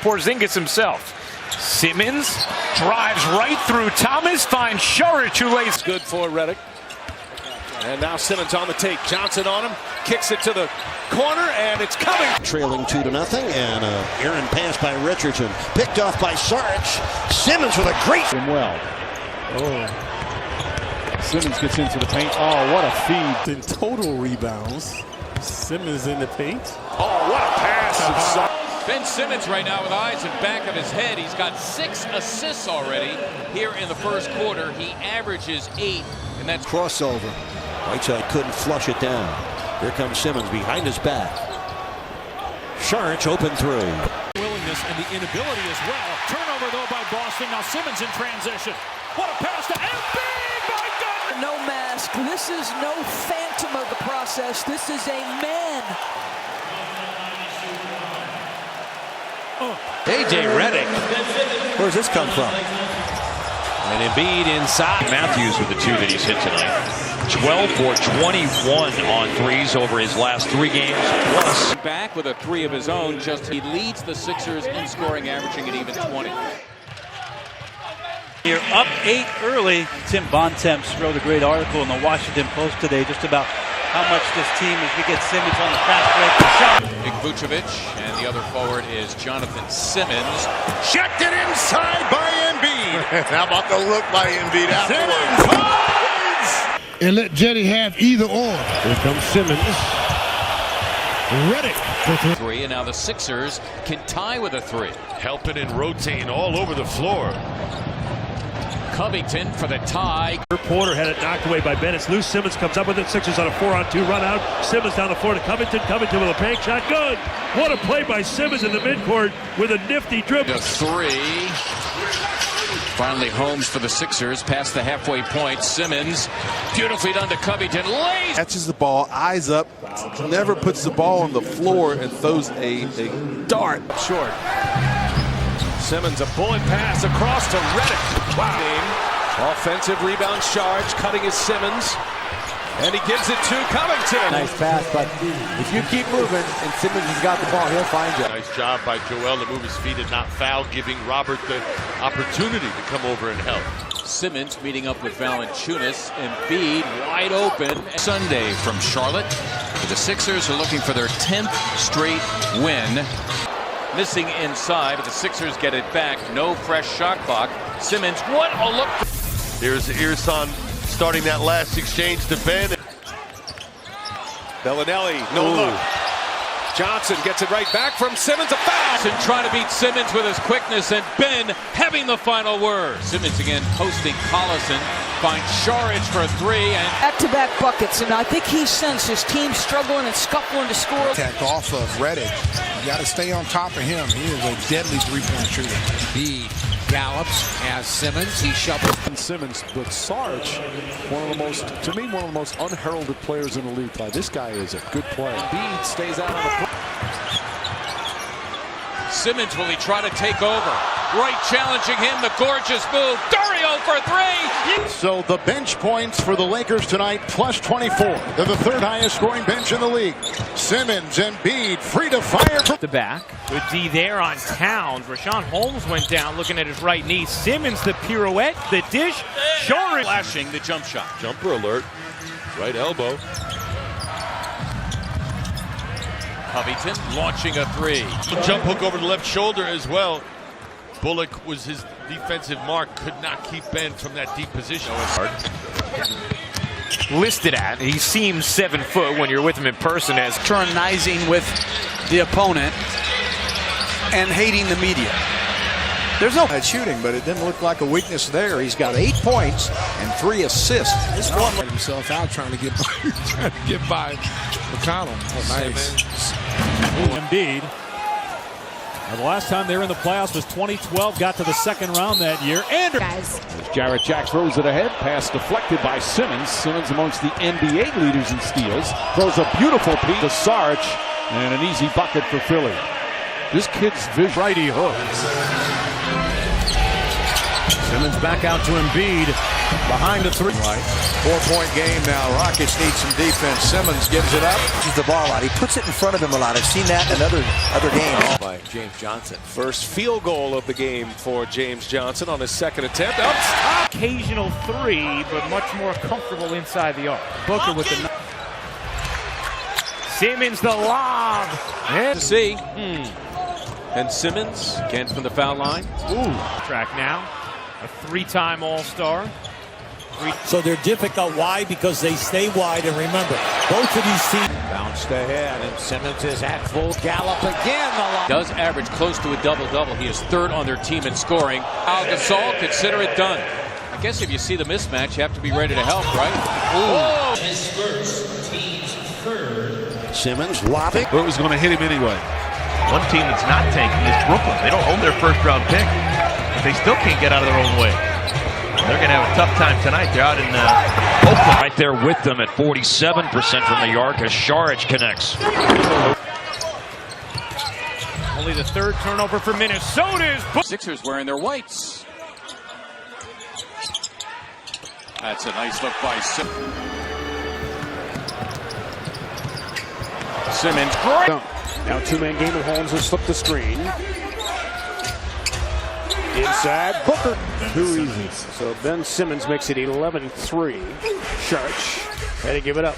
Porzingis himself. Simmons drives right through Thomas, finds Sharich, who lays. Good for Redick. And now Simmons on the take. Johnson on him. Kicks it to the corner, and it's coming. Trailing 2-0, and an errant pass by Richardson. Picked off by Saric. Simmons with a great. Well. Oh. Simmons gets into the paint. Oh, what a feed. In total rebounds. Simmons in the paint. Oh, what a pass. Ben Simmons right now with eyes in back of his head. He's got 6 assists already here in the first quarter. He averages 8, and that's crossover. Whiteside couldn't flush it down. Here comes Simmons behind his back. Saric open through. Willingness and the inability as well. Turnover though by Boston. Now Simmons in transition. What a pass to Embiid! My God! No mask. This is no phantom of the process. This is a man. A.J. Redick. Where's this come from? And Embiid inside. Matthews with the 2 that he's hit tonight. 12 for 21 on threes over his last 3 games. Plus. back with a 3 of his own. He leads the Sixers in scoring, averaging an even 20. You're up 8 early. Tim Bontemps wrote a great article in the Washington Post today just about how much this team, as we get Simmons on the fast break shot. Big Vucevic, and the other forward is Jonathan Simmons. Checked it inside by Embiid. How about the look by Embiid afterwards? And let Jetty have either or. Here comes Simmons. Redick for 3, and now the Sixers can tie with a 3. Helping and rotating all over the floor. Covington for the tie. Porter had it knocked away by Bennett. Lou Simmons comes up with it. Sixers on a 4-on-2 run out. Simmons down the floor to Covington. Covington with a bank shot. Good. What a play by Simmons in the midcourt with a nifty dribble. A 3. Finally Holmes for the Sixers past the halfway point. Simmons beautifully done to Covington. Lays. catches the ball, eyes up, never puts the ball on the floor and throws a dart short. Simmons, a bullet pass across to Redick. Wow. Offensive rebound charge, cutting is Simmons. And he gives it to Covington. Nice pass, but if you keep moving and Simmons has got the ball, he'll find you. Nice job by Joel to move his feet and not foul, giving Robert the opportunity to come over and help. Simmons meeting up with Valanciunas. Embiid wide open. Sunday from Charlotte. The Sixers are looking for their 10th straight win. Missing inside, but the Sixers get it back. No fresh shot clock. Simmons, what a look. Here's Irsan starting that last exchange to Ben. Bellinelli, no look. Johnson gets it right back from Simmons. A foul. And trying to beat Simmons with his quickness, and Ben having the final word. Simmons again posting Collison. Finds Sharich for a 3. And Back-to-back buckets, and I think he sensed his team struggling and scuffling to score. Attack off of Redick. You got to stay on top of him. He is a deadly three-point shooter. He gallops as Simmons. He shuffles. Simmons, but Sarge, one of the most unheralded players in the league. This guy is a good player. Embiid stays out on the. Simmons, will he try to take over? Right challenging him, the gorgeous move. Dario for 3. So the bench points for the Lakers tonight, plus 24. They're the 3rd highest scoring bench in the league. Simmons and Embiid free to fire. The back. Good D there on Towns. Rashawn Holmes went down looking at his right knee. Simmons the pirouette, the dish. Sharich Flashing the jump shot. Jumper alert. Right elbow. Covington launching a 3. Jump hook over the left shoulder as well. Bullock was his defensive mark. Could not keep Ben from that deep position. listed at. He seems 7 foot when you're with him in person as Tyrannizing with the opponent and hating the media. There's no shooting, but it didn't look like a weakness there. He's got 8 points and 3 assists. He's himself out trying to get by McConnell. Oh, nice. Embiid. The last time they were in the playoffs was 2012. Got to the second round that year. And as Jarrett Jack throws it ahead. Pass deflected by Simmons. Simmons amongst the NBA leaders in steals. Throws a beautiful piece to Sarge. And an easy bucket for Philly. This kid's righty hook. Simmons back out to Embiid. Behind the three. Right. 4-point game now. Rockets need some defense. Simmons gives it up. He's the ball out. He puts it in front of him a lot. I've seen that in other games. By James Johnson. First field goal of the game for James Johnson on his second attempt. Occasional three, but much more comfortable inside the arc. Booker with the... Simmons the lob. To see. And Simmons again from the foul line. Track now. A three-time All-Star. So they're difficult. Why? Because they stay wide. And remember, both of these teams bounced ahead, and Simmons is at full gallop again. Does average close to a double-double. He is third on their team in scoring. Al Gasol, consider it done. I guess if you see the mismatch, you have to be ready to help, right? His first, team's third. Simmons lobbing. But it was going to hit him anyway. One team that's not tanking is Brooklyn. They don't own their first-round pick, but they still can't get out of their own way. They're going to have a tough time tonight. They're out in Oakland. Right there with them at 47% from the arc as Saric connects. Only the third turnover for Minnesota's. Sixers wearing their whites. That's a nice look by Simmons. Simmons, great. Now two-man game and Holmes has slipped the screen. Inside, Booker. Too easy. So Ben Simmons makes it 11-3. Saric had to give it up.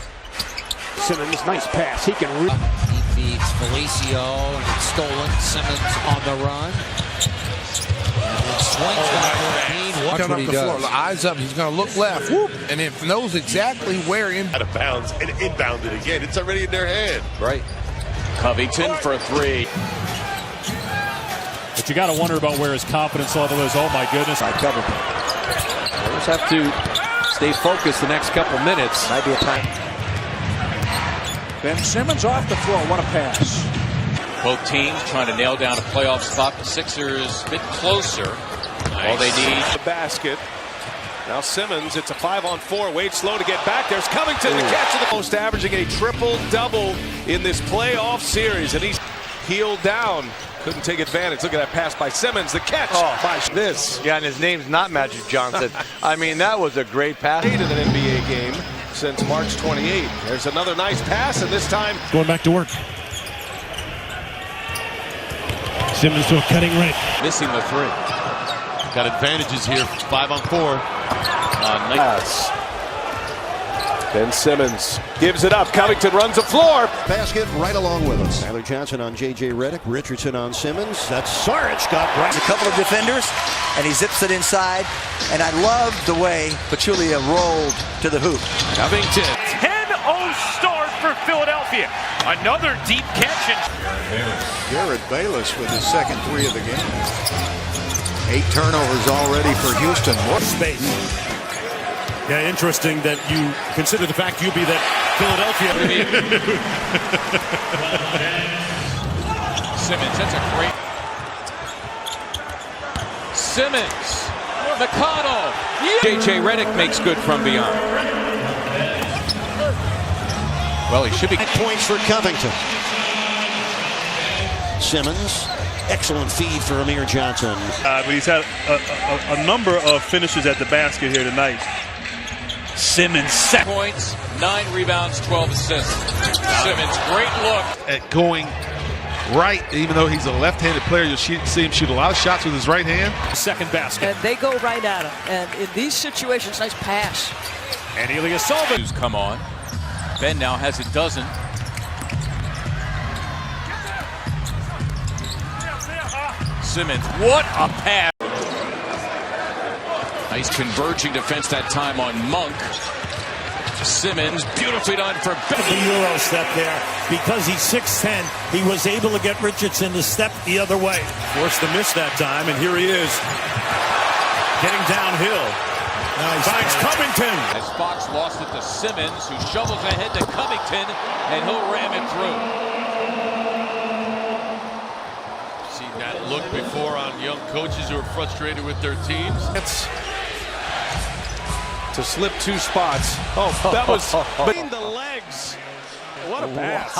Simmons, nice pass. He can. He beats Felicio, and it's stolen. Simmons on the run. And swings back. Watch what he does. Eyes up. He's going to look left. Whoop, and it knows exactly where in. Out of bounds and inbounded again. It's already in their head. Right. Covington for three. But you got to wonder about where his confidence level is. Oh my goodness. By Covington. We'll just have to stay focused the next couple minutes. Might be a time. Ben Simmons off the floor. What a pass. Both teams trying to nail down a playoff spot. The Sixers a bit closer. Nice. All they need. The basket. Now Simmons, it's a 5-on-4. Wade slow to get back. There's Covington, the catch of the most, averaging a triple-double in this playoff series. And he's heeled down. Couldn't take advantage. Look at that pass by Simmons. The catch by this. Yeah, and his name's not Magic Johnson. I mean, that was a great pass. In an NBA game since March 28. There's another nice pass, and this time going back to work. Simmons to a cutting right. Missing the three. Got advantages here. 5-on-4. Nice. Ben Simmons gives it up. Covington runs the floor. Basket right along with us. Tyler Johnson on J.J. Redick. Richardson on Simmons. That's Saric got right. A couple of defenders, and he zips it inside. And I love the way Pachulia rolled to the hoop. Covington. 10-0 start for Philadelphia. Another deep catch. Jared Bayless with his second three of the game. 8 turnovers already for Houston. More space. Yeah, interesting that you consider the fact you'll be that Philadelphia. Simmons, that's a great. Simmons, McConnell. J.J. Redick makes good from beyond. Well, he should be. 9 points for Covington. Simmons. Excellent feed for Amir Johnson. But he's had a number of finishes at the basket here tonight. Simmons, 7 points, 9 rebounds, 12 assists. Simmons, great look. At going right, even though he's a left-handed player, you'll see him shoot a lot of shots with his right hand. Second basket. And they go right at him. And in these situations, nice pass. And Ilyasova. Who's come on. Ben now has a dozen. Simmons, what a pass. Nice converging defense that time on Monk. Simmons, beautifully done for Ben. The Euro step there. Because he's 6'10", he was able to get Richardson to step the other way. Forced the miss that time, and here he is. Getting downhill. Nice. Finds Covington. As Fox lost it to Simmons, who shovels ahead to Covington, and he'll ram it through. Seen that look before on young coaches who are frustrated with their teams. It's to slip 2 spots. Oh, that was between the legs. What a pass.